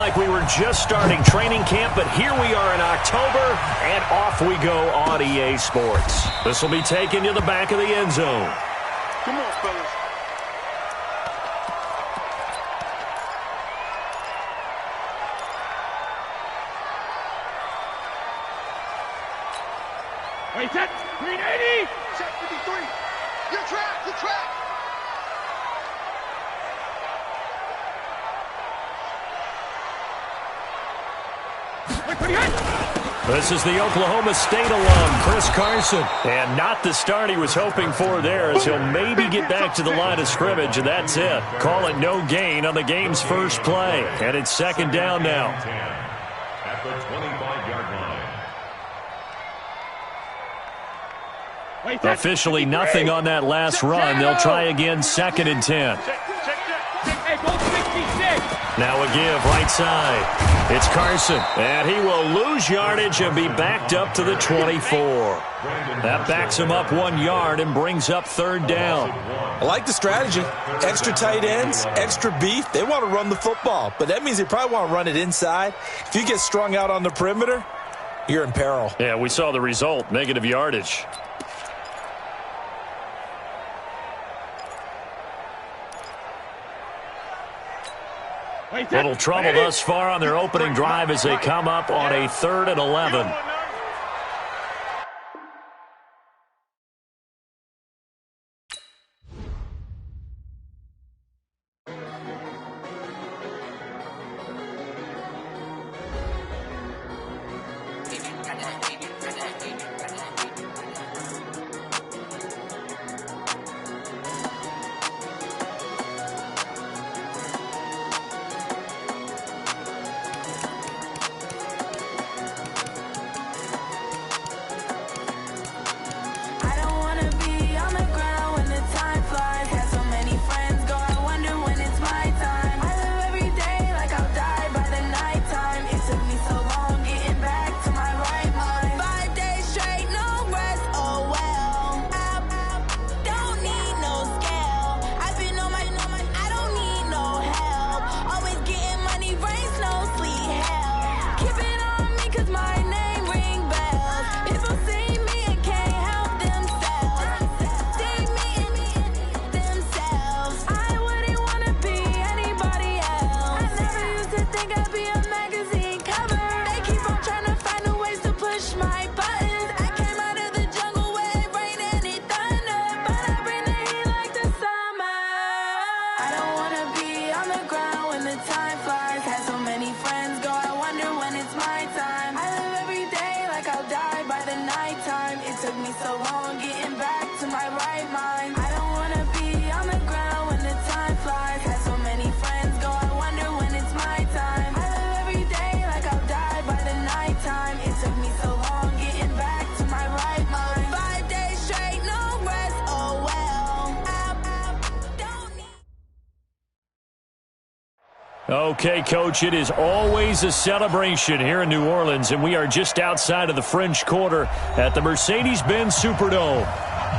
Like we were just starting training camp, but here we are in October, and off we go on EA Sports. This will be taken to the back of the end zone. Come on, fellas. Wait, set. 380. Check 53. You're trapped. You're trapped. This is the Oklahoma State alum, Chris Carson. And not the start he was hoping for there, as he'll maybe get back to the line of scrimmage, and that's it. Call it no gain on the game's first play. And it's second down now. At the 25-yard line. Officially nothing on that last run. They'll try again, second and 10. Now a give, right side. It's Carson, and he will lose yardage and be backed up to the 24. That backs him up 1 yard and brings up third down. I like the strategy. Extra tight ends, extra beef. They want to run the football, but that means they probably want to run it inside. If you get strung out on the perimeter, you're in peril. Yeah, we saw the result, negative yardage. Little trouble thus far on their opening drive as they come up on a 3rd and 11. Okay, Coach, it is always a celebration here in New Orleans, and we are just outside of the French Quarter at the Mercedes-Benz Superdome.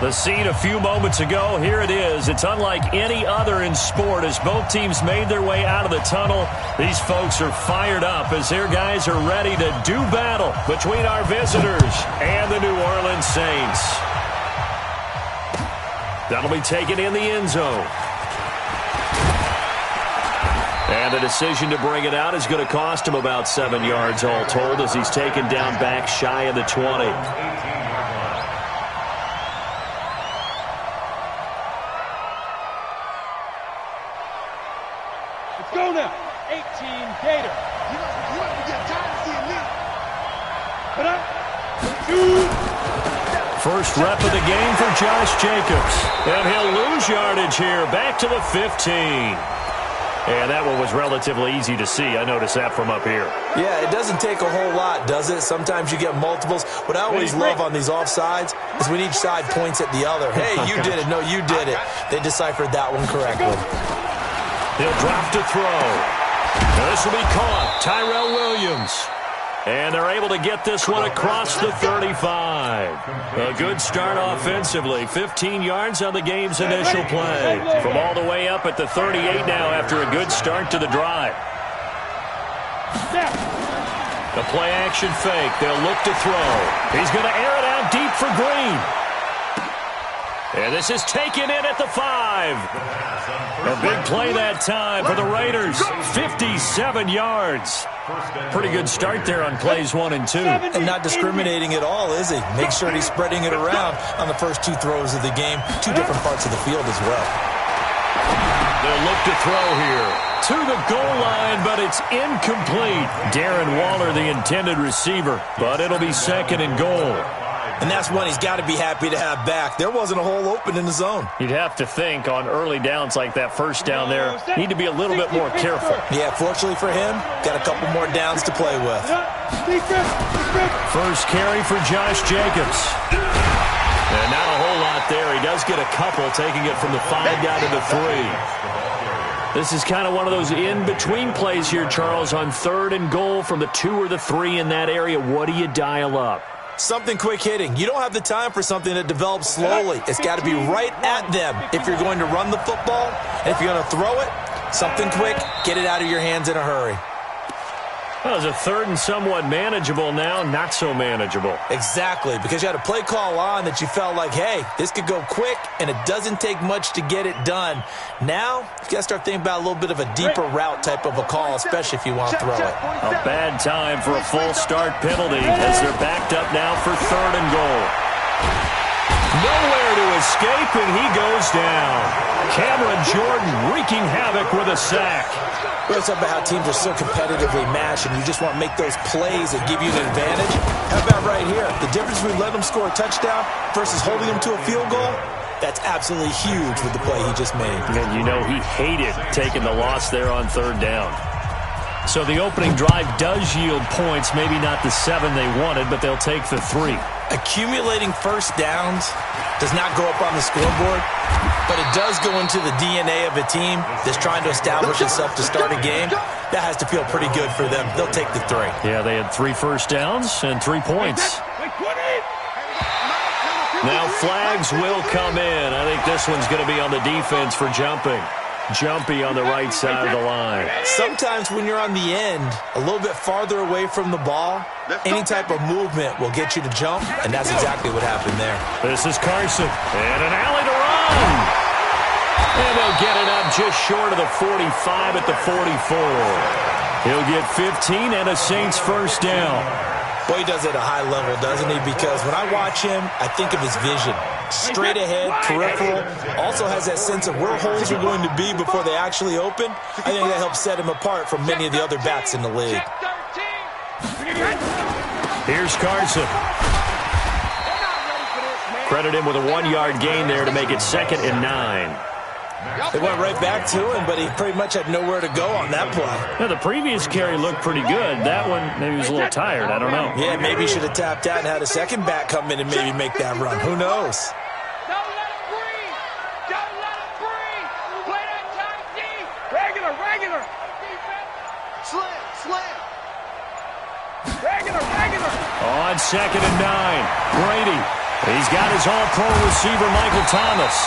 The scene a few moments ago, here it is. It's unlike any other in sport as both teams made their way out of the tunnel. These folks are fired up as their guys are ready to do battle between our visitors and the New Orleans Saints. That'll be taken in the end zone. And the decision to bring it out is going to cost him about 7 yards all told as he's taken down back shy of the 20. Let's go now. 18 Gator. You have to get tired of seeing me. Put up. First rep of the game for Josh Jacobs. And he'll lose yardage here back to the 15. And that one was relatively easy to see. I noticed that from up here. Yeah, it doesn't take a whole lot, does it? Sometimes you get multiples. What I always love on these offsides is when each side points at the other. Hey, you did it. No, you did it. They deciphered that one correctly. He'll drop to throw. This will be caught. Tyrell Williams. And they're able to get this one across the 35. A good start offensively. 15 yards on the game's initial play. From all the way up at the 38 now after a good start to the drive. Snap. The play-action fake. They'll look to throw. He's going to air it out deep for Green. And this is taken in at the 5. A big play that time for the Raiders. 57 yards. Pretty good start there on plays 1 and 2. And not discriminating at all, is he? Make sure he's spreading it around on the first 2 throws of the game. 2 different parts of the field as well. They'll look to throw here. To the goal line, but it's incomplete. Darren Waller, the intended receiver, but it'll be 2nd and goal. And that's one he's got to be happy to have back. There wasn't a hole open in the zone. You'd have to think on early downs like that first down there, need to be a little bit more careful. Yeah, fortunately for him, got a couple more downs to play with. First carry for Josh Jacobs. And not a whole lot there. He does get a couple, taking it from the 5 down to the 3. This is kind of one of those in-between plays here, Charles, on 3rd and goal from the 2 or the 3 in that area. What do you dial up? Something quick hitting. You don't have the time for something that develops slowly. It's got to be right at them if you're going to run the football. And if you're going to throw it, something quick, get it out of your hands in a hurry. Well, it's a 3rd and somewhat manageable now, not so manageable. Exactly, because you had a play call on that you felt like, hey, this could go quick, and it doesn't take much to get it done. Now, you got to start thinking about a little bit of a deeper route type of a call, especially if you want to throw it. A bad time for a full start penalty as they're backed up now for 3rd and goal. Nowhere to escape, and he goes down. Cameron Jordan wreaking havoc with a sack. We're talking about how teams are so competitively matched, and you just want to make those plays that give you an advantage. How about right here? The difference between letting them score a touchdown versus holding them to a field goal, that's absolutely huge with the play he just made. And you know he hated taking the loss there on 3rd down. So the opening drive does yield points, maybe not the 7 they wanted, but they'll take the 3. Accumulating first downs does not go up on the scoreboard, but it does go into the DNA of a team that's trying to establish itself to start a game. That has to feel pretty good for them. They'll take the 3. Yeah, they had 3 first downs and 3 points. Now flags will come in. I think this one's going to be on the defense for jumping. Jumpy on the right side of the line. Sometimes when you're on the end, a little bit farther away from the ball, any type of movement will get you to jump, and that's exactly what happened there. This is Carson, and an alley to run. And they'll get it up just short of the 45 at the 44. He'll get 15 and a Saints first down. Boy, he does it at a high level, doesn't he? Because when I watch him, I think of his vision. Straight ahead, peripheral, also has that sense of where holes are going to be before they actually open. I think that helps set him apart from many of the other backs in the league. Here's Carson. Credit him with a 1-yard gain there to make it 2nd and 9. They went right back to him, but he pretty much had nowhere to go on that play. Yeah, the previous carry looked pretty good. That one, maybe he was a little tired. I don't know. Yeah, maybe he should have tapped out and had a second back come in and maybe make that run. Who knows? Don't let him breathe. Don't let him breathe. Play that tight D. Regular. Slam. Regular. On 2nd and 9, Brady. He's got his all-pro receiver, Michael Thomas.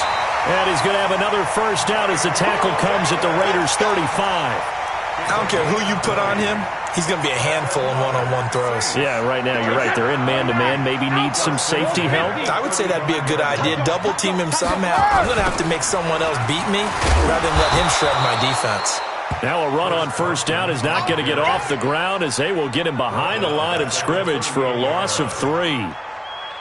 And he's going to have another first down as the tackle comes at the Raiders' 35. I don't care who you put on him. He's going to be a handful in one-on-one throws. Yeah, right now, you're right. They're in man-to-man. Maybe need some safety help. I would say that'd be a good idea. Double-team him somehow. I'm going to have to make someone else beat me rather than let him shred my defense. Now a run on first down is not going to get off the ground as they will get him behind the line of scrimmage for a loss of 3.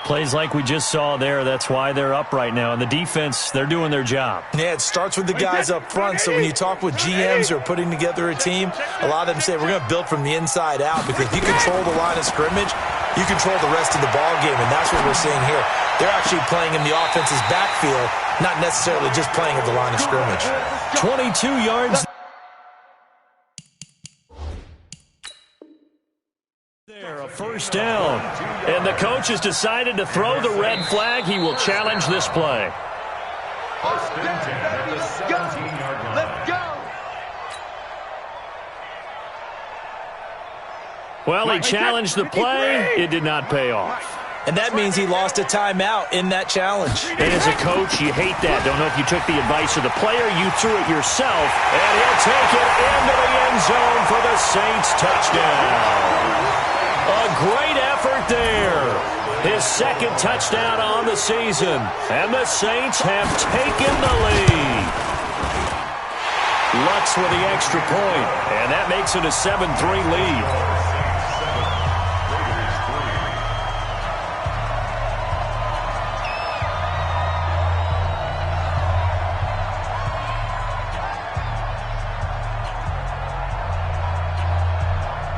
Plays like we just saw there, that's why they're up right now. And the defense, they're doing their job. Yeah, it starts with the guys up front. So when you talk with GMs who are putting together a team, a lot of them say we're going to build from the inside out, because if you control the line of scrimmage, you control the rest of the ball game, and that's what we're seeing here. They're actually playing in the offense's backfield, not necessarily just playing at the line of scrimmage. 22 yards. A first down, and the coach has decided to throw the red flag. He will challenge this play. Let's go. Well, he challenged the play. It did not pay off. and that means he lost a timeout in that challenge. And as a coach, you hate that. Don't know if you took the advice of the player. You threw it yourself, and he'll take it into the end zone for the Saints touchdown. A great effort there. His second touchdown on the season, and the Saints have taken the lead. Lutz with the extra point, and that makes it a 7-3 lead.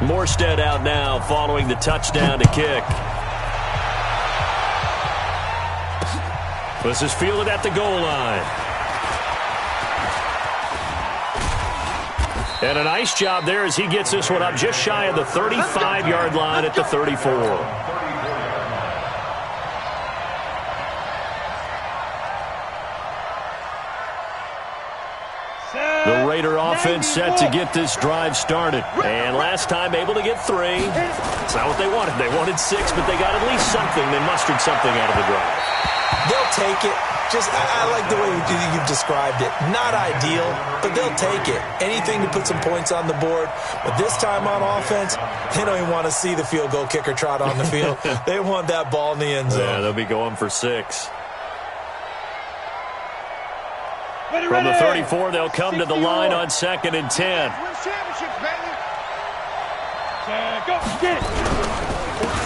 Morstead out now following the touchdown to kick. This is fielded at the goal line. And a nice job there as he gets this one up just shy of the 35-yard line at the 34. The Raider offense set to get this drive started. And last time able to get 3. It's not what they wanted. They wanted 6, but they got at least something. They mustered something out of the drive. They'll take it. I like the way you've described it. Not ideal, but they'll take it. Anything to put some points on the board. But this time on offense, they don't even want to see the field goal kicker trot on the field. They want that ball in the end zone. Yeah, they'll be going for 6. From the 34, they'll come to the line on 2nd and 10.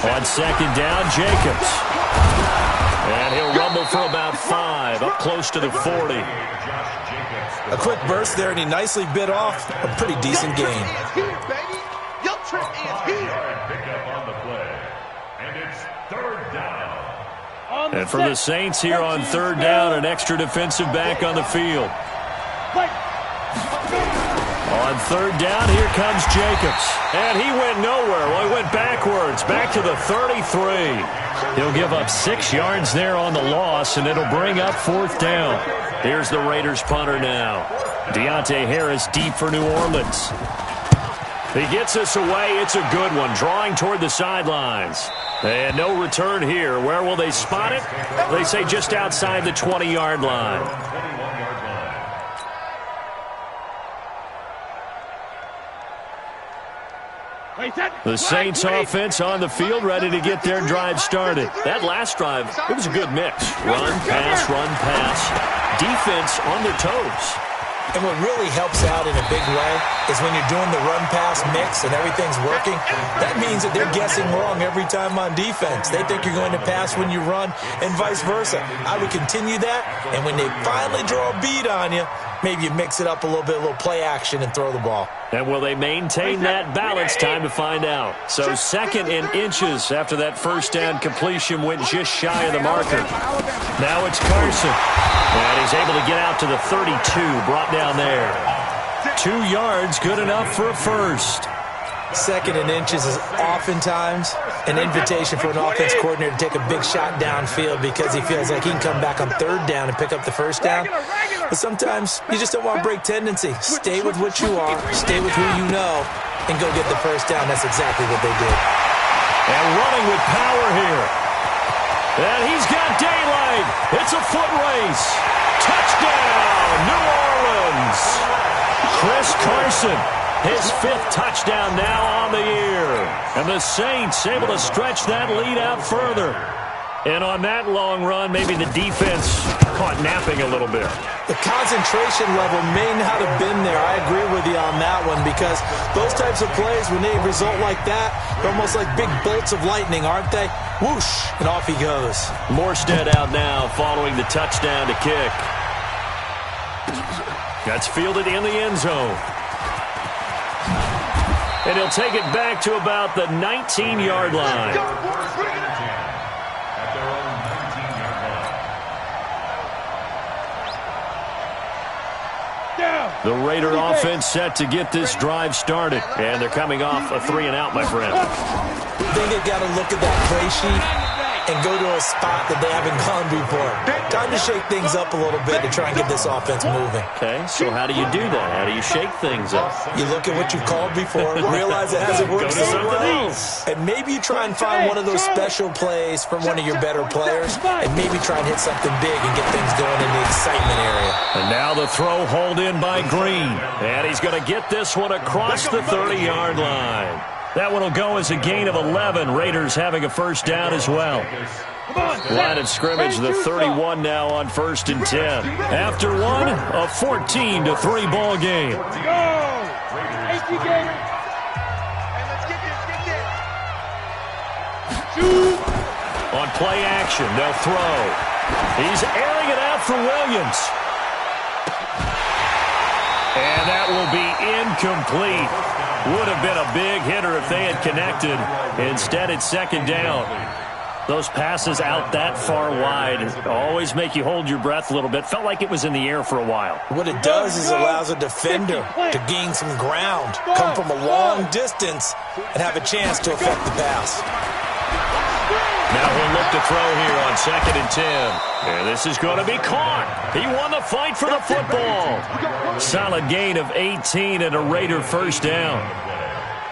On 2nd down, Jacobs. And he'll rumble for about 5, up close to the 40. A quick burst there, and he nicely bit off a pretty decent gain. And for the Saints here on 3rd down, an extra defensive back on the field. On 3rd down, here comes Jacobs. And he went nowhere. Well, he went backwards, back to the 33. He'll give up 6 yards there on the loss, and it'll bring up 4th down. Here's the Raiders punter now. Deontay Harris deep for New Orleans. He gets us away. It's a good one, drawing toward the sidelines. And no return here. Where will they spot it? They say just outside the 20-yard line. The Saints offense on the field, ready to get their drive started. That last drive, it was a good mix. Run, pass, defense on their toes. And what really helps out in a big way is when you're doing the run-pass mix and everything's working, that means that they're guessing wrong every time on defense. They think you're going to pass when you run and vice versa. I would continue that, and when they finally draw a beat on you, maybe you mix it up a little bit, a little play action, and throw the ball. And will they maintain that balance? Time to find out. So 2nd and inches after that first down completion went just shy of the marker. Now it's Carson. And he's able to get out to the 32, brought down there. 2 yards, good enough for a first. 2nd and inches is oftentimes an invitation for an offense coordinator to take a big shot downfield because he feels like he can come back on 3rd down and pick up the first down. But sometimes you just don't want to break tendency. Stay with what you are, stay with who you know, and go get the first down. That's exactly what they did. And running with power here. And he's got daylight. It's a foot race. Touchdown, New Orleans. Chris Carson, his 5th touchdown now on the year. And the Saints able to stretch that lead out further. And on that long run, maybe the defense caught napping a little bit. The concentration level may not have been there. I agree with you on that one because those types of plays, when they result like that, they're almost like big bolts of lightning, aren't they? Whoosh, and off he goes. Morstead out now following the touchdown to kick. That's fielded in the end zone. And he'll take it back to about the 19-yard line. The Raider offense set to get this drive started. And they're coming off a 3-and-out, my friend. I think they've got to look at that play sheet and go to a spot that they haven't gone before. Time to shake things up a little bit to try and get this offense moving. Okay, so how do you do that? How do you shake things up? You look at what you called before, realize it hasn't worked so well, and maybe you try and find one of those special plays from one of your better players, and maybe try and hit something big and get things going in the excitement area. And now the throw hauled in by Green, and he's going to get this one across the 30-yard line. That one will go as a gain of 11. Raiders having a first down as well. Line of scrimmage, the 31 now on 1st and 10. After one, a 14-3 ball game. Go! 18 Gators. Hey, let's get this. Shoot! On play action, they'll throw. He's airing it out for Williams. And that will be incomplete. Would have been a big hitter if they had connected. Instead, it's second down. Those passes out that far wide always make you hold your breath a little bit. Felt like it was in the air for a while. What it does is it allows a defender to gain some ground, come from a long distance, and have a chance to affect the pass. Now he'll look to throw here on 2nd and 10. And this is going to be caught. He won the fight for the football. Solid gain of 18 and a Raider first down.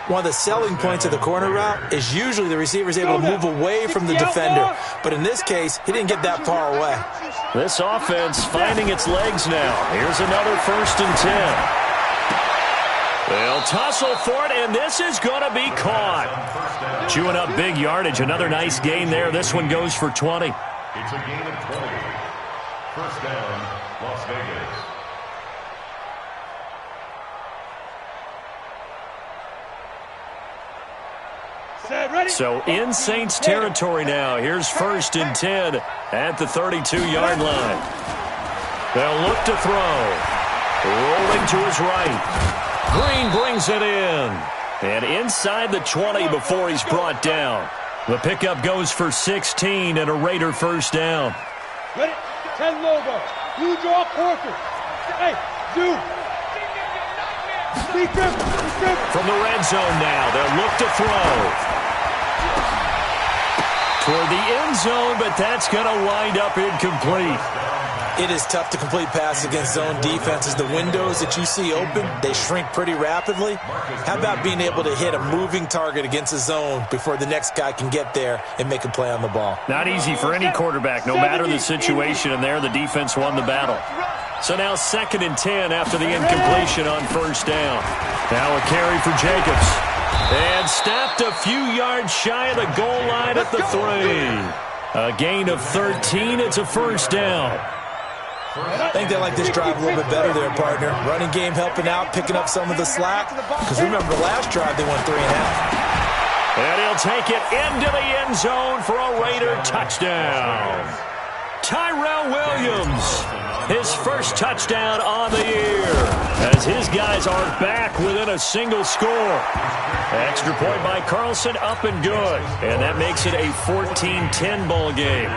One of the selling points of the corner route is usually the receiver is able to move away from the defender. But in this case, he didn't get that far away. This offense finding its legs now. Here's another 1st and 10. They'll tussle for it, and this is going to be caught. Chewing up big yardage. Another nice gain there. This one goes for 20. It's a gain of 20. First down, Las Vegas. Set, ready. So in Saints territory now. Here's 1st and 10 at the 32-yard line. They'll look to throw. Rolling to his right. Green brings it in. And inside the 20 before he's brought down. The pickup goes for 16 and a Raider first down. Ready. 10 Lobo. You draw Porter. Hey, Zoo. Speak them. From the red zone now, they'll look to throw. Toward the end zone, but that's going to wind up incomplete. It is tough to complete passes against zone defenses. The windows that you see open, they shrink pretty rapidly. How about being able to hit a moving target against a zone before the next guy can get there and make a play on the ball? Not easy for any quarterback, no matter the situation, and there the defense won the battle. So now 2nd and 10 after the incompletion on first down. Now a carry for Jacobs. And stopped a few yards shy of the goal line at the 3. A gain of 13, it's a first down. I think they like this drive a little bit better there, partner. Running game helping out, picking up some of the slack. Because remember, the last drive they won 3.5. And he'll take it into the end zone for a Raider touchdown. Tyrell Williams, his first touchdown on the year, as his guys are back within a single score. Extra point by Carlson, up and good. And that makes it a 14-10 ball game.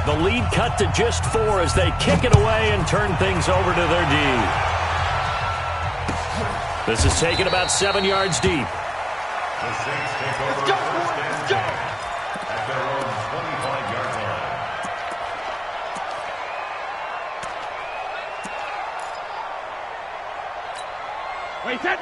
The lead cut to just 4 as they kick it away and turn things over to their D. This is taken about 7 yards deep. The Saints take over first and 10 at their own 25-yard line.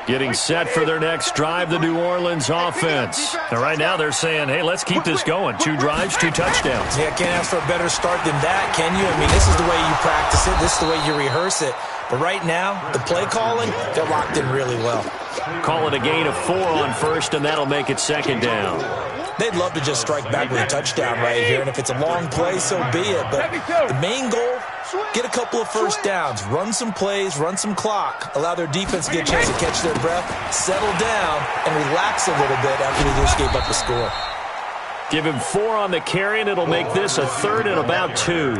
Getting set for their next drive, the New Orleans offense. And right now they're saying, hey, let's keep this going. 2 drives, 2 touchdowns. Yeah, can't ask for a better start than that, can you? I mean, this is the way you practice it. This is the way you rehearse it. But right now, the play calling, they're locked in really well. Call it a gain of 4 on first, and that'll make it second down. They'd love to just strike back with a touchdown right here, and if it's a long play, so be it. But the main goal, get a couple of first downs, run some plays, run some clock, allow their defense to get a chance to catch their breath, settle down, and relax a little bit after they just gave up the score. Give him 4 on the carry, and it'll make this a 3rd and about 2.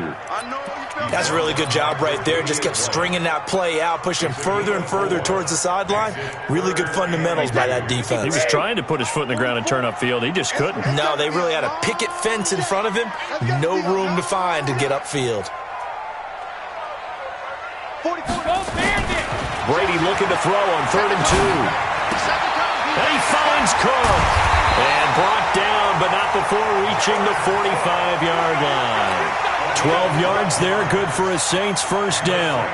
That's a really good job right there. Just kept stringing that play out, pushing further and further towards the sideline. Really good fundamentals by that defense. He was trying to put his foot in the ground and turn upfield. He just couldn't. No, they really had a picket fence in front of him. No room to find to get upfield. Brady looking to throw on 3rd and 2. And he finds Cook. And brought down, but not before reaching the 45-yard line. 12 yards there, good for a Saints first down.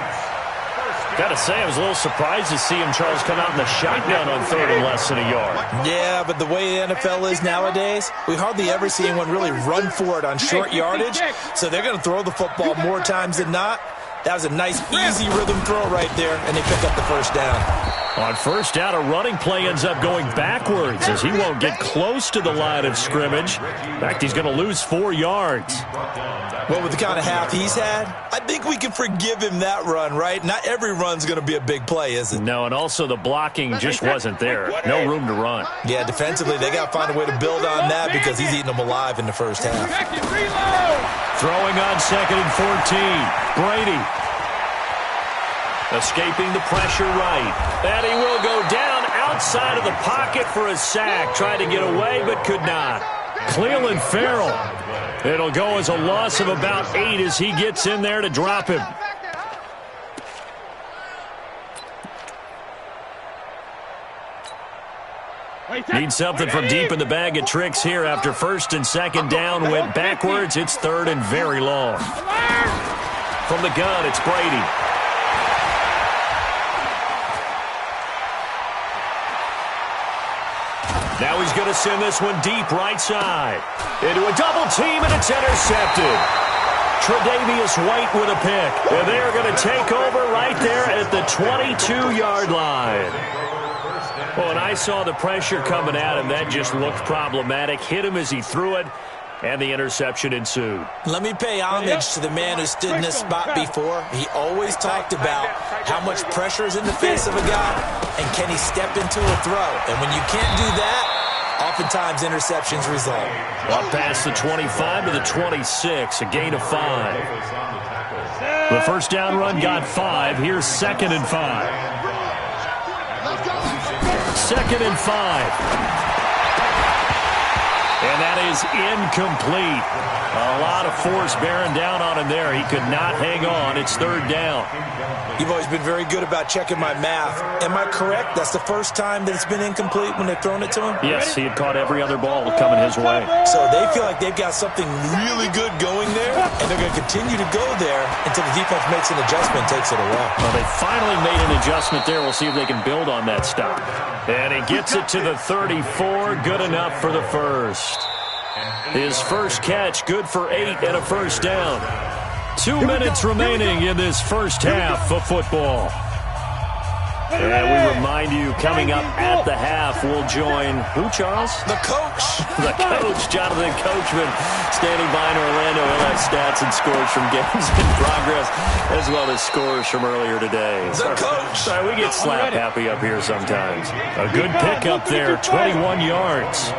Got to say, I was a little surprised to see him, Charles, come out in the shotgun on 3rd and less than a yard. Yeah, but the way the NFL is nowadays, we hardly ever see anyone really run for it on short yardage. So they're going to throw the football more times than not. That was a nice, easy rhythm throw right there, and they pick up the first down. On first down, a running play ends up going backwards as he won't get close to the line of scrimmage. In fact, he's going to lose 4 yards. Well, with the kind of half he's had, I think we can forgive him that run, right? Not every run's going to be a big play, is it? No, and also the blocking just wasn't there. No room to run. Yeah, defensively, they got to find a way to build on that because he's eating them alive in the first half. Throwing on 2nd and 14. Brady. Escaping the pressure right. And he will go down outside of the pocket for a sack. Tried to get away, but could not. Cleveland Farrell. It'll go as a loss of about 8 as he gets in there to drop him. Need something from deep in the bag of tricks here after 1st and 2nd down. Went backwards. It's 3rd and very long. From the gun, it's Brady. Now he's going to send this one deep right side. Into a double team, and it's intercepted. Tre'Davious White with a pick. And they are going to take over right there at the 22-yard line. Well, and I saw the pressure coming at him. That just looked problematic. Hit him as he threw it, and the interception ensued. Let me pay homage to the man who stood in this spot before. He always talked about how much pressure is in the face of a guy, and can he step into a throw. And when you can't do that, oftentimes interceptions result. Up past the 25 to the 26, a gain of 5. The first down run got 5. Here's 2nd and 5. 2nd and 5. And that is incomplete. A lot of force bearing down on him there. He could not hang on. It's 3rd down. You've always been very good about checking my math. Am I correct? That's the first time that it's been incomplete when they've thrown it to him? Yes, he had caught every other ball coming his way. So they feel like they've got something really good going there, and they're going to continue to go there until the defense makes an adjustment and takes it away. Well, they finally made an adjustment there. We'll see if they can build on that stop. And he gets it to the 34. Good enough for the first. His first catch, good for 8 and a first down. 2 minutes remaining in this first half of football. And we remind you, coming up at the half, we'll join who, Charles? The coach. The coach, Jonathan Coachman, standing by in Orlando. He'll have stats and scores from games in progress, as well as scores from earlier today. The coach. Sorry, we get slap happy up here sometimes. A good pickup there, 21 yards.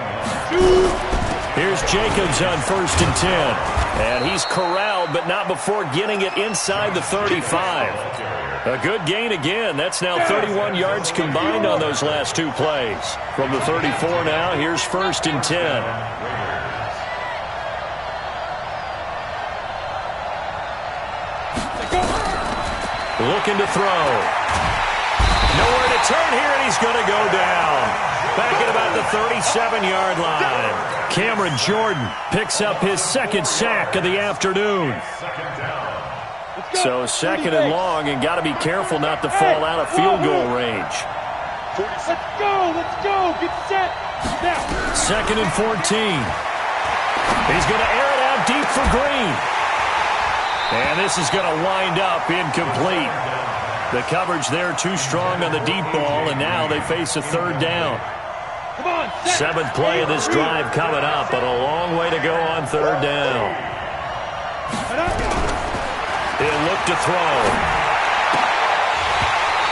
Here's Jacobs on 1st and 10. And he's corralled, but not before getting it inside the 35. A good gain again. That's now 31 yards combined on those last 2 plays. From the 34 now, here's 1st and 10. Looking to throw. Nowhere to turn here, and he's going to go down. Back at about the 37-yard line. Cameron Jordan picks up his 2nd sack of the afternoon. So 2nd and long, and got to be careful not to fall out of field goal range. Let's go, get set. Now. 2nd and 14. He's going to air it out deep for Green. And this is going to wind up incomplete. The coverage there too strong on the deep ball, and now they face a 3rd down. 7th play of this drive coming up, but a long way to go on 3rd down. He'll look to throw.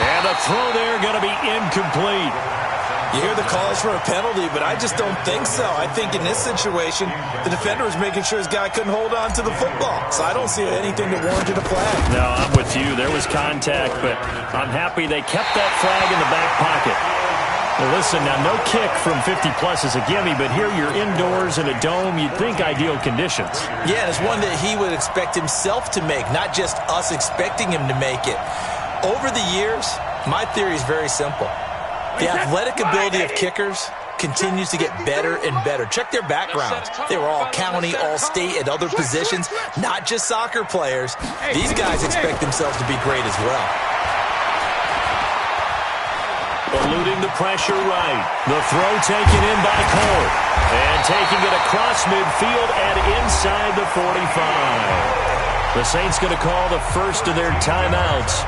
And the throw there going to be incomplete. You hear the calls for a penalty, but I just don't think so. I think in this situation, the defender was making sure his guy couldn't hold on to the football. So I don't see anything that warranted a flag. No, I'm with you. There was contact, but I'm happy they kept that flag in the back pocket. Well, listen, now no kick from 50-plus is a gimme, but here you're indoors in a dome. You'd think ideal conditions. Yeah, and it's one that he would expect himself to make, not just us expecting him to make it. Over the years, my theory is very simple. The athletic ability of kickers continues to get better and better. Check their backgrounds. They were all county, all state, at other positions, not just soccer players. These guys expect themselves to be great as well. Eluding the pressure right. The throw taken in by Cole. And taking it across midfield and inside the 45. The Saints going to call the first of their timeouts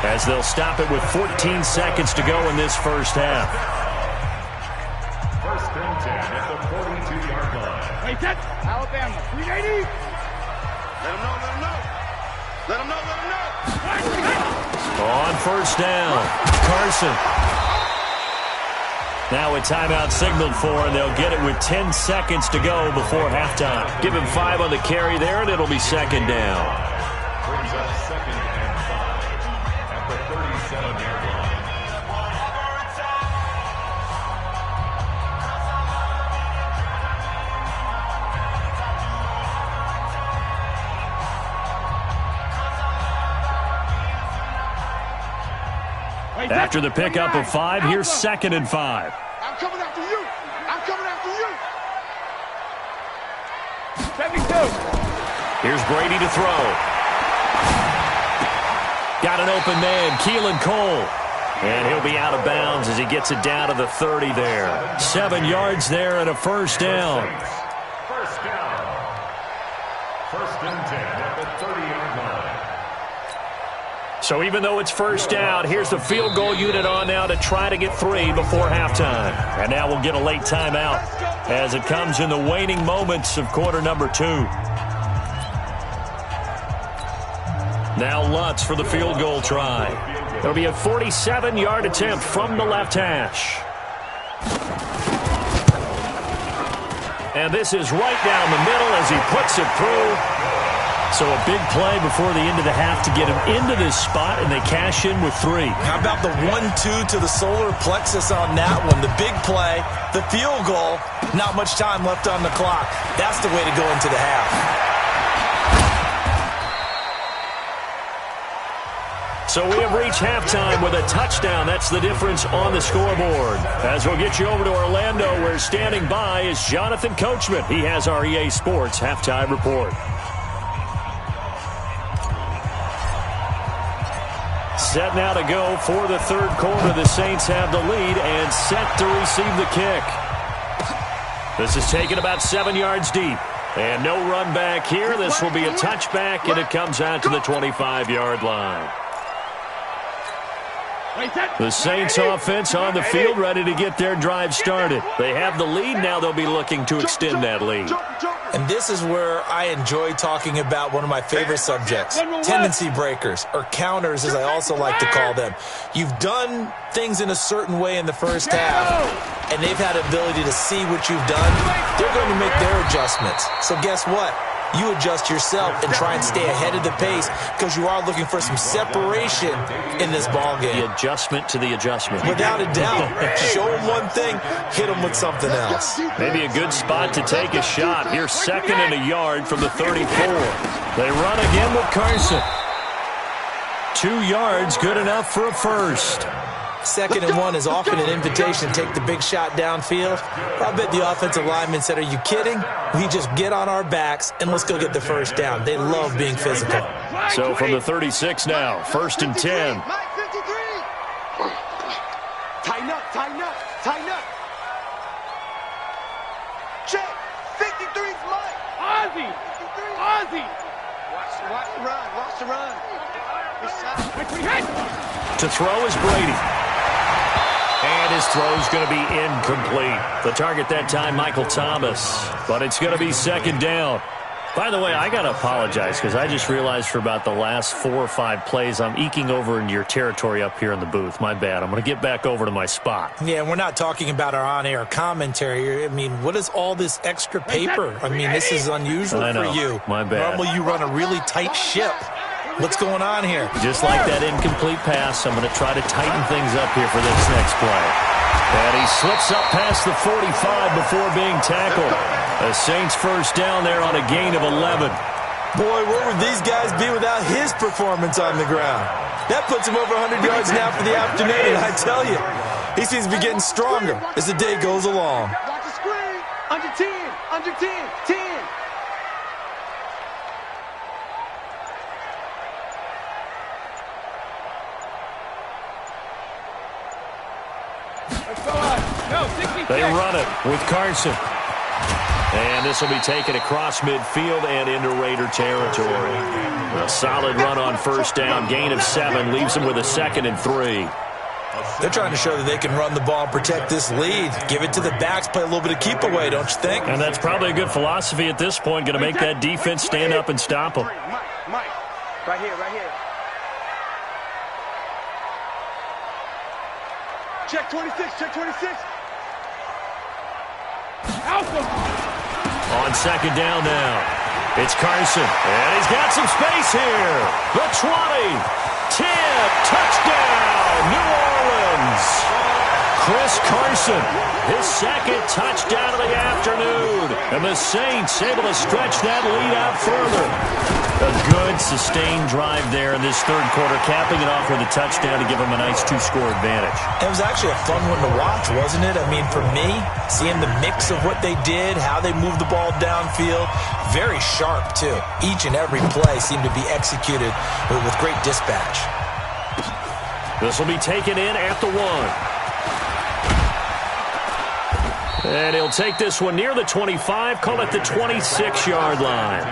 as they'll stop it with 14 seconds to go in this first half. First and 10 at the 42-yard line. Wait, that Alabama, 380. Let him know, let him know. Let him know, let him know. On first down, Carson. Now a timeout signaled for, and they'll get it with 10 seconds to go before halftime. Give him 5 on the carry there, and it'll be second down. Brings up second and 5 at the 37-yard line. After the pickup of 5, here's second and 5. I'm coming after you. I'm coming after you. 72. Here's Brady to throw. Got an open man, Keelan Cole. And he'll be out of bounds as he gets it down to the 30 there. 7 yards there and a first down. First down. First and 10 at the 30-yard line. So even though it's first down, here's the field goal unit on now to try to get 3 before halftime. And now we'll get a late timeout as it comes in the waning moments of quarter number 2. Now Lutz for the field goal try. There'll be a 47-yard attempt from the left hash. And this is right down the middle as he puts it through. So a big play before the end of the half to get him into this spot, and they cash in with 3. How about the 1-2 to the solar plexus on that one? The big play, the field goal, not much time left on the clock. That's the way to go into the half. So we have reached halftime with a touchdown. That's the difference on the scoreboard. As we'll get you over to Orlando, where standing by is Jonathan Coachman. He has our EA Sports halftime report. Set now to go for the third quarter. The Saints have the lead and set to receive the kick. This is taken about 7 yards deep. And no run back here. This will be a touchback, and it comes out to the 25-yard line. The Saints offense on the field, ready to get their drive started. They have the lead. Now they'll be looking to extend that lead. And this is where I enjoy talking about one of my favorite subjects, tendency breakers, or counters as I also like to call them. You've done things in a certain way in the first half, and they've had the ability to see what you've done. They're going to make their adjustments. So guess what? You adjust yourself and try and stay ahead of the pace because you are looking for some separation in this ball game. The adjustment to the adjustment. Without a doubt. Show them one thing, hit them with something else. Maybe a good spot to take a shot. Here's second and a yard from the 34. They run again with Carson. 2 yards, good enough for a first. Second and 1 is often an invitation to take the big shot downfield. I bet the offensive lineman said, are you kidding? We just get on our backs and let's go get the first down. They love being physical. So from the 36 now, first and 10. Tighten up, tighten up, tighten up. Check. 53's Mike. Ozzy. Ozzy. Watch the run, watch the run. To throw is Brady. And his throw's going to be incomplete. The target that time, Michael Thomas. But it's going to be second down. By the way, I got to apologize because I just realized for about the last 4 or 5 plays, I'm eking over into your territory up here in the booth. My bad. I'm going to get back over to my spot. Yeah, we're not talking about our on-air commentary. I mean, what is all this extra paper? I mean, this is unusual for you. My bad. Normally you run a really tight ship. What's going on here? Just like that incomplete pass, I'm going to try to tighten things up here for this next play. And he slips up past the 45 before being tackled. The Saints first down there on a gain of 11. Boy, where would these guys be without his performance on the ground? That puts him over 100 yards now for the afternoon, and I tell you, he seems to be getting stronger as the day goes along. Watch the screen. Under 10. Under 10. 10. They run it with Carson. And this will be taken across midfield and into Raider territory. A solid run on first down. Gain of 7 leaves them with a 2nd and 3. They're trying to show that they can run the ball and protect this lead. Give it to the backs, play a little bit of keep away, don't you think? And that's probably a good philosophy at this point. Going to make that defense stand up and stop them. Mike. Right here, right here. Check 26, check 26. On second down now, it's Carson. And he's got some space here. The 20, 10, touchdown, New Orleans. Chris Carson, his 2nd touchdown of the afternoon. And the Saints able to stretch that lead out further. A good, sustained drive there in this third quarter, capping it off with a touchdown to give them a nice 2-score advantage. It was actually a fun one to watch, wasn't it? I mean, for me, seeing the mix of what they did, how they moved the ball downfield, very sharp, too. Each and every play seemed to be executed with great dispatch. This will be taken in at the 1. And he'll take this one near the 25, call it the 26-yard line.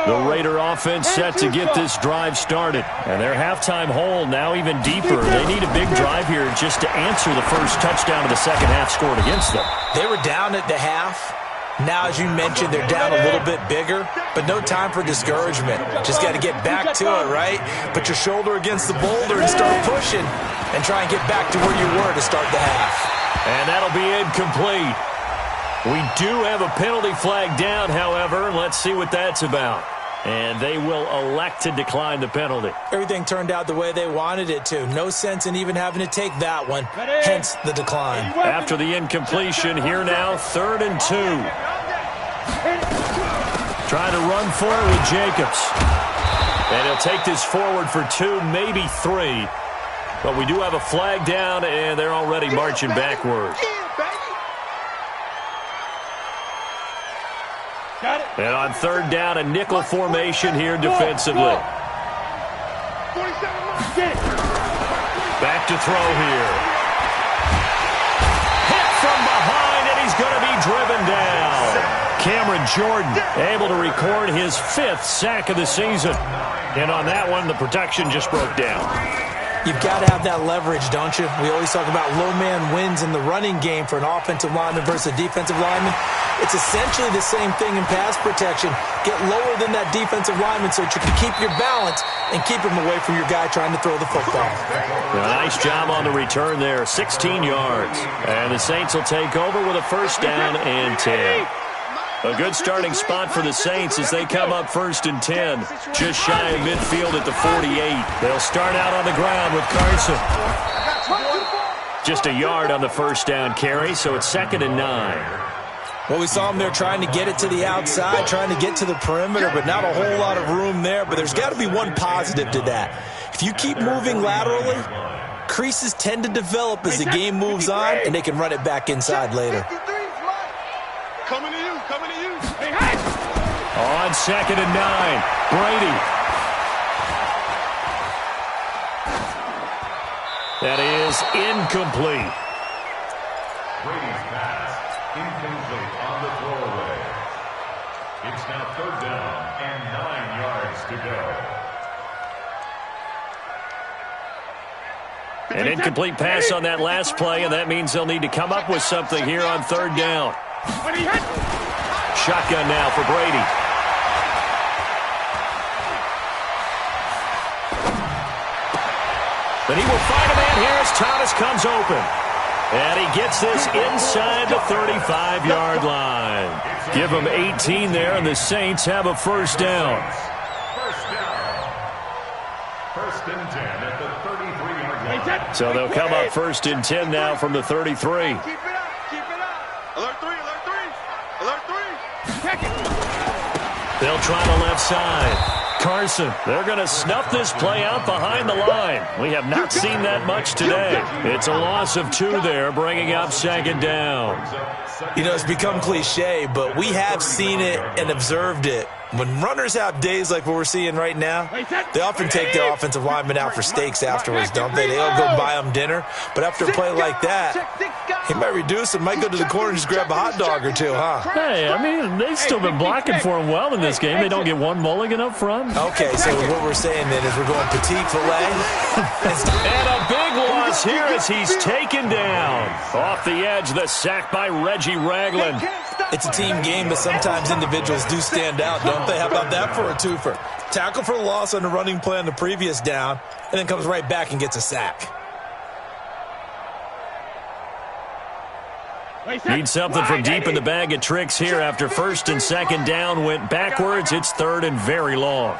The Raider offense set to get this drive started. And their halftime hole now even deeper. They need a big drive here just to answer the first touchdown of the second half scored against them. They were down at the half. Now, as you mentioned, they're down a little bit bigger, but no time for discouragement. Just got to get back to it, right? Put your shoulder against the boulder and start pushing and try and get back to where you were to start the half. And that'll be incomplete. We do have a penalty flag down, however. Let's see what that's about. And they will elect to decline the penalty. Everything turned out the way they wanted it to. No sense in even having to take that one, hence the decline. After the incompletion, here now, 3rd and 2. Trying to run for it with Jacobs. And he'll take this forward for 2, maybe 3. But we do have a flag down, and they're already marching backwards. And on 3rd down, a nickel formation here defensively. Back to throw here. Hit from behind, and he's going to be driven down. Cameron Jordan able to record his 5th sack of the season. And on that one, the protection just broke down. You've got to have that leverage, don't you? We always talk about low man wins in the running game for an offensive lineman versus a defensive lineman. It's essentially the same thing in pass protection. Get lower than that defensive lineman so that you can keep your balance and keep him away from your guy trying to throw the football. Nice job on the return there, 16 yards. And the Saints will take over with a first down and 10. A good starting spot for the Saints as they come up 1st and 10. Just shy of midfield at the 48. They'll start out on the ground with Carson. Just a yard on the first down carry, so it's 2nd and 9. Well, we saw them there trying to get it to the outside, trying to get to the perimeter, but not a whole lot of room there. But there's got to be one positive to that. If you keep moving laterally, creases tend to develop as the game moves on, and they can run it back inside later. Coming to you, coming to you. Hey, On 2nd and 9, Brady. That is incomplete. Brady's pass, incomplete on the throwaway. It's now 3rd down and 9 yards to go. An incomplete pass on that last play, and that means they'll need to come up with something here on 3rd down. Shotgun now for Brady. But he will find a man here as Thomas comes open. And he gets this inside the 35-yard line. Give him 18 there, and the Saints have a first down. First down. First and 10 at the 33-yard line. So they'll come up first and 10 now from the 33. Keep it up. Keep it up. Alert 3. Alert 3. Alert 3. Check it. They'll try the left side. Carson, they're going to snuff this play out behind the line. We have not seen that much today. It's a loss of 2 there, bringing up second down. You know, it's become cliche, but we have seen it and observed it. When runners have days like what we're seeing right now, they often take their offensive linemen out for steaks afterwards, don't they? They'll go buy them dinner. But after a play like that, he might reduce it, might go to the corner and just grab a hot dog or two, huh? Hey, I mean, they've still been blocking for him well in this game. They don't get one mulligan up front. Okay, so what we're saying then is we're going petite filet. And a big loss here as he's taken down. Off the edge, the sack by Reggie Ragland. It's a team game, but sometimes individuals do stand out, don't they? How about that for a twofer? Tackle for a loss on the running play on the previous down, and then comes right back and gets a sack. Need something from deep in the bag of tricks here after first and second down went backwards. It's third and very long.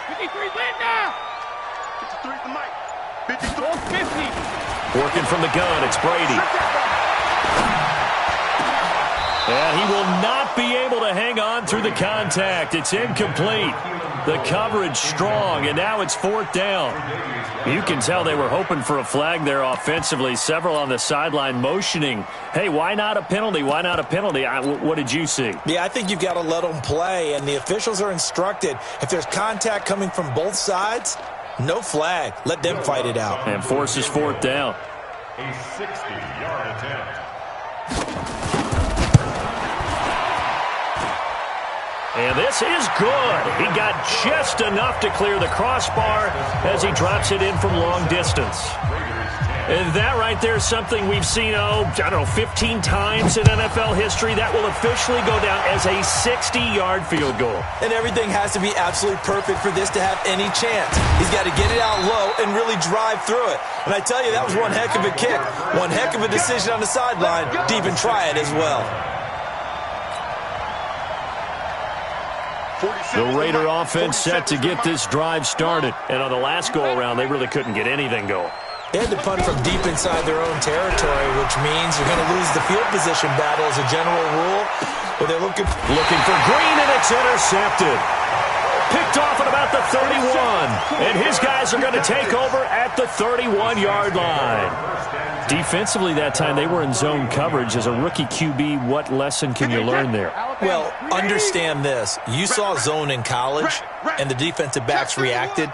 53 win now. 53 the mic. 53. 50. Working from the gun, it's Brady. And he will not be able to hang on through the contact. It's incomplete. The coverage strong, and now it's fourth down. You can tell they were hoping for a flag there offensively. Several on the sideline motioning, hey, why not a penalty? Why not a penalty? What did you see? Yeah, I think you've got to let them play, and the officials are instructed. If there's contact coming from both sides, no flag. Let them fight it out. And forces fourth down. A 60-yard attempt. And this is good. He got just enough to clear the crossbar as he drops it in from long distance. And that right there is something we've seen, 15 times in NFL history. That will officially go down as a 60-yard field goal. And everything has to be absolutely perfect for this to have any chance. He's got to get it out low and really drive through it. And I tell you, that was one heck of a kick. One heck of a decision on the sideline to even try it as well. The Raider offense set to get this drive started. And on the last go-around, they really couldn't get anything going. They had to punt from deep inside their own territory, which means you're going to lose the field position battle as a general rule. But they're looking for Green, and it's intercepted. Picked off at about the 31. And his guys are going to take over at the 31-yard line. Defensively that time, they were in zone coverage. As a rookie QB, what lesson can you learn there? Well, understand this. You saw zone in college, and the defensive backs reacted,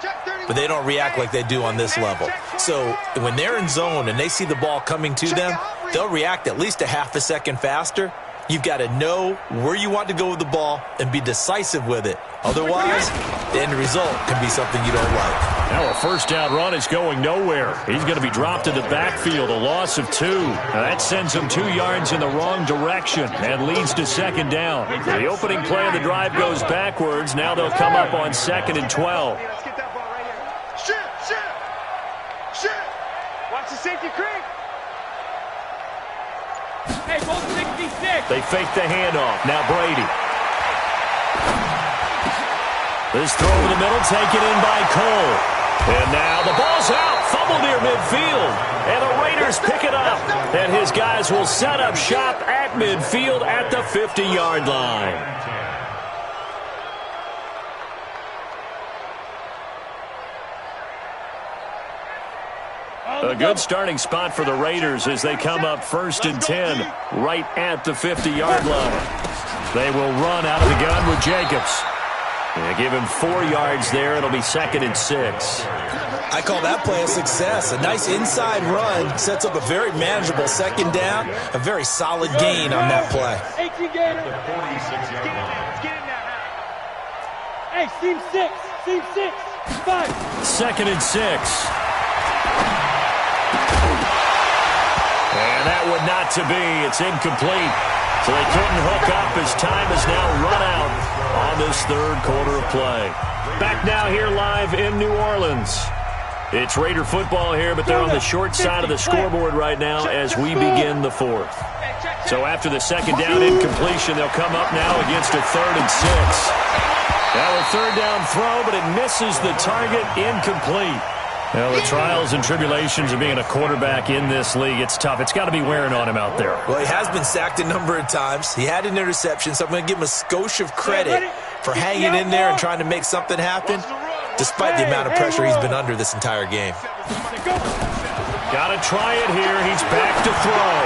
but they don't react like they do on this level. So when they're in zone and they see the ball coming to them, they'll react at least a half a second faster. You've got to know where you want to go with the ball and be decisive with it. Otherwise, the end result can be something you don't like. Now a first down run is going nowhere. He's going to be dropped in the backfield, a loss of 2. Now that sends him 2 yards in the wrong direction and leads to second down. The opening play of the drive goes backwards. Now they'll come up on 2nd and 12. Let's get that ball right here. Shoot. Watch the safety creep. Hey, go 66. They fake the handoff. Now Brady. This throw over the middle, taken in by Cole. And now the ball's out. Fumble near midfield. And the Raiders pick it up. And his guys will set up shop at midfield at the 50-yard line. A good starting spot for the Raiders as they come up 1st and 10 right at the 50-yard line. They will run out of the gun with Jacobs. And give him 4 yards there. It'll be 2nd and 6. I call that play a success. A nice inside run sets up a very manageable second down. A very solid gain on that play. 18 gainer. 46-yard line. Let's get in there now. Hey, seam 6. 5. 2nd and 6. And that would not to be. It's incomplete. So they couldn't hook up as time is now run out on this third quarter of play. Back now here live in New Orleans. It's Raider football here, but they're on the short side of the scoreboard right now as we begin the fourth. So after the second down incompletion, they'll come up now against a 3rd and 6. Now a 3rd down throw, but it misses the target, incomplete. Well, the trials and tribulations of being a quarterback in this league, it's tough. It's got to be wearing on him out there. Well, he has been sacked a number of times. He had an interception, so I'm going to give him a skosh of credit for hanging in there and trying to make something happen, despite the amount of pressure he's been under this entire game. Got to try it here. He's back to throw.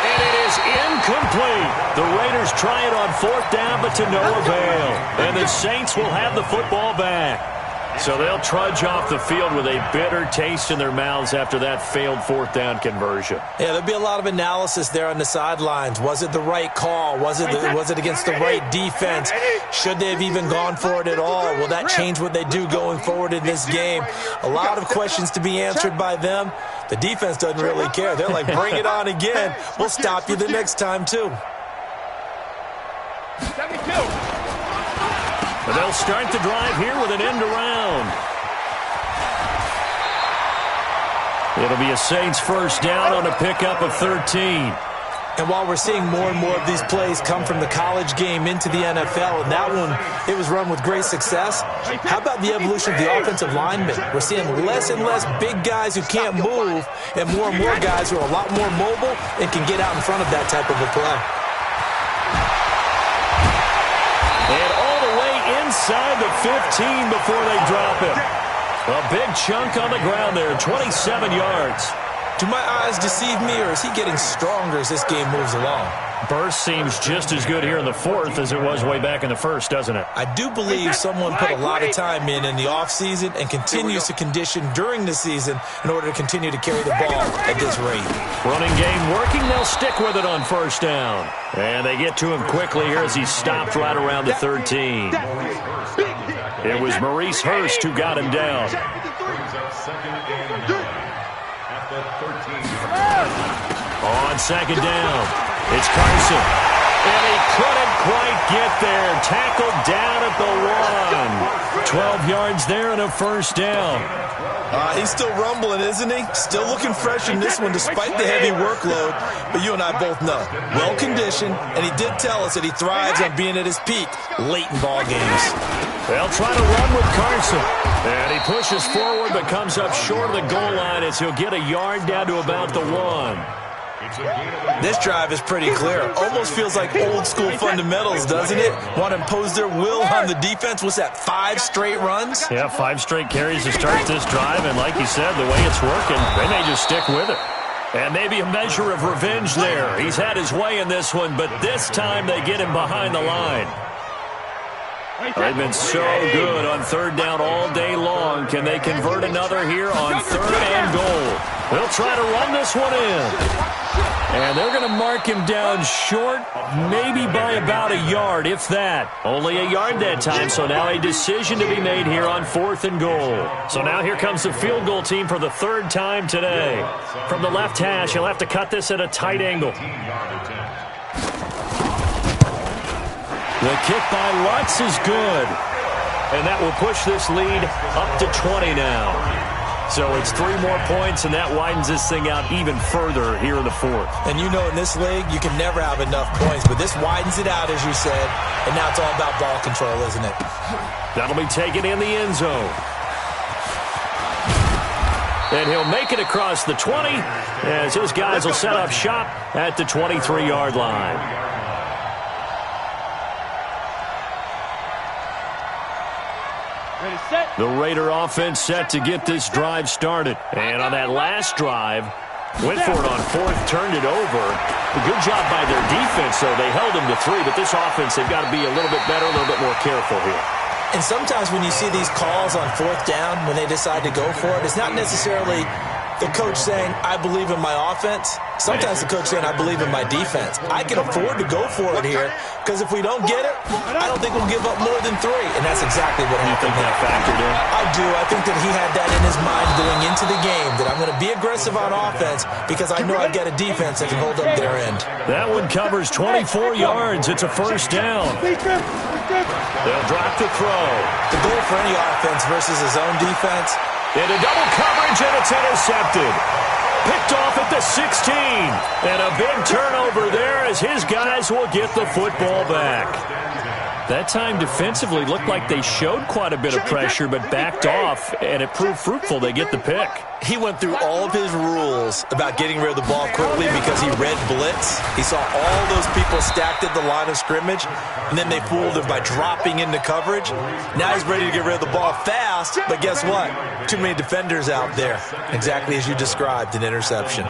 And it is incomplete. The Raiders try it on 4th down, but to no avail. And the Saints will have the football back. So they'll trudge off the field with a bitter taste in their mouths after that failed 4th down conversion. Yeah, there'll be a lot of analysis there on the sidelines. Was it the right call? Was it against the right defense? Should they have even gone for it at all? Will that change what they do going forward in this game? A lot of questions to be answered by them. The defense doesn't really care. They're like, bring it on again. We'll stop you the next time, too. But they'll start the drive here with an end around. It'll be a Saints 1st down on a pickup of 13. And while we're seeing more and more of these plays come from the college game into the NFL, and that one, it was run with great success, how about the evolution of the offensive linemen? We're seeing less and less big guys who can't move and more guys who are a lot more mobile and can get out in front of that type of a play. And all the way inside the 15 before they drop him. A big chunk on the ground there, 27 yards. Do my eyes deceive me, or is he getting stronger as this game moves along? Burst seems just as good here in the 4th as it was way back in the 1st, doesn't it? I do believe someone put a lot of time in the offseason and continues to condition during the season in order to continue to carry the ball at this rate. Running game working. They'll stick with it on 1st down. And they get to him quickly here as he stopped right around the 13. It was Maurice Hurst who got him down. On 2nd down, it's Carson. And he couldn't quite get there. Tackled down at the 1. 12 yards there and a 1st down. He's still rumbling, isn't he? Still looking fresh in this one despite the heavy workload. But you and I both know, well-conditioned, and he did tell us that he thrives on being at his peak late in ball games. They'll try to run with Carson. And he pushes forward but comes up short of the goal line as he'll get a yard down to about the 1. This drive is pretty clear. Almost feels like old-school fundamentals, doesn't it? Want to impose their will on the defense. What's that, 5 straight runs? Yeah, 5 straight carries to start this drive. And like you said, the way it's working, they may just stick with it. And maybe a measure of revenge there. He's had his way in this one, but this time they get him behind the line. They've been so good on 3rd down all day long. Can they convert another here on 3rd and goal? They'll try to run this one in. And they're going to mark him down short, maybe by about a yard, if that. Only a yard that time, so now a decision to be made here on 4th and goal. So now here comes the field goal team for the 3rd time today. From the left hash, he'll have to cut this at a tight angle. The kick by Lutz is good. And that will push this lead up to 20 now. So it's 3 more points, and that widens this thing out even further here in the 4th. And you know in this league, you can never have enough points, but this widens it out, as you said, and now it's all about ball control, isn't it? That'll be taken in the end zone. And he'll make it across the 20 as his guys will set up shop at the 23-yard line. The Raider offense set to get this drive started. And on that last drive, went for it on 4th, turned it over. A good job by their defense, though. They held them to 3, but this offense, they've got to be a little bit better, a little bit more careful here. And sometimes when you see these calls on 4th down, when they decide to go for it, it's not necessarily the coach saying, I believe in my offense. Sometimes the coach saying, I believe in my defense. I can afford to go for it here, because if we don't get it, I don't think we'll give up more than 3. And that's exactly what happened. You think that factored in? I do. I think that he had that in his mind going into the game, that I'm going to be aggressive on offense because I know I've got a defense that can hold up their end. That one covers 24 yards. It's a 1st down. They'll drop the throw. The goal for any offense versus his own defense Into double coverage, and it's intercepted. Picked off at the 16. And a big turnover there as his guys will get the football back. That time defensively looked like they showed quite a bit of pressure but backed off, and it proved fruitful. They get the pick. He went through all of his rules about getting rid of the ball quickly because he read blitz. He saw all those people stacked at the line of scrimmage, and then they fooled him by dropping into coverage. Now he's ready to get rid of the ball fast, but guess what? Too many defenders out there. Exactly as you described, an interception.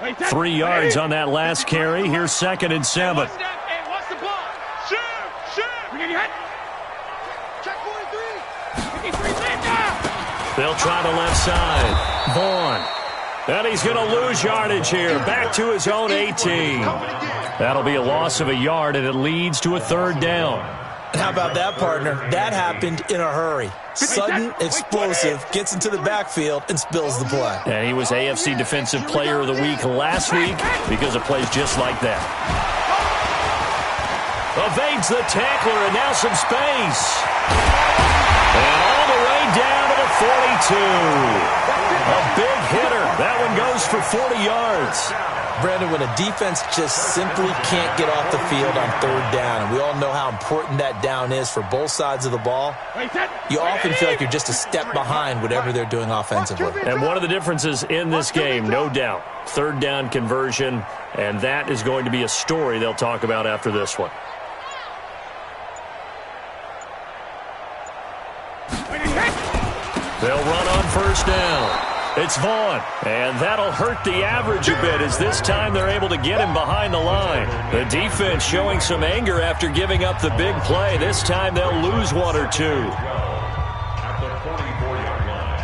Wait, 3 yards on that last carry. Here's 2nd and 7. What's the ball? Shoot! Bring in your head. Check 43. 53, stand down. They'll try the left side. Vaughn. And he's going to lose yardage here. Back to his own 18. That'll be a loss of a yard, and it leads to a 3rd down. How about that, partner? That happened in a hurry. Sudden, explosive, gets into the backfield, and spills the play. And he was AFC Defensive Player of the Week last week because of plays just like that. Evades the tackler, and now some space. And all the way down to the 42. A big hitter. That one goes for 40 yards. Brandon, when a defense just simply can't get off the field on 3rd down, and we all know how important that down is for both sides of the ball, you often feel like you're just a step behind whatever they're doing offensively. And one of the differences in this game, no doubt, 3rd down conversion, and that is going to be a story they'll talk about after this one. They'll run on 1st down. It's Vaughn, and that'll hurt the average a bit as this time they're able to get him behind the line. The defense showing some anger after giving up the big play. This time they'll lose 1 or 2. At the 44-yard line.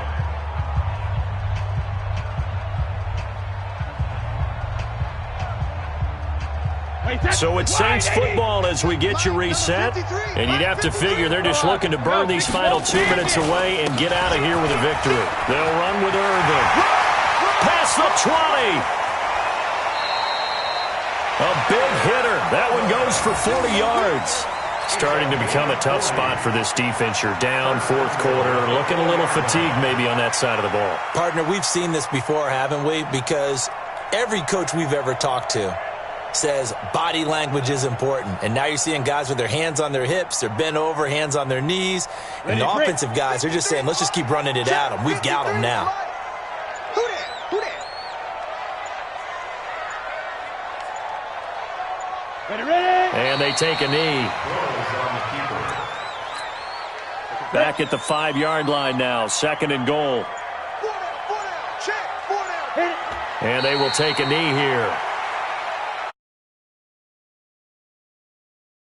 So it's Saints football as we get you reset, and you'd have to figure they're just looking to burn these final 2 minutes away and get out of here with a victory. They'll run with Irvin. Past the 20. A big hitter. That one goes for 40 yards. Starting to become a tough spot for this defense. You're down 4th quarter, looking a little fatigued maybe on that side of the ball. Partner, we've seen this before, haven't we? Because every coach we've ever talked to says body language is important. And now you're seeing guys with their hands on their hips, they're bent over, hands on their knees. And the offensive guys are just saying, let's just keep running it at them. We've got them now. And they take a knee. Back at the 5-yard line now. 2nd and goal. And they will take a knee here.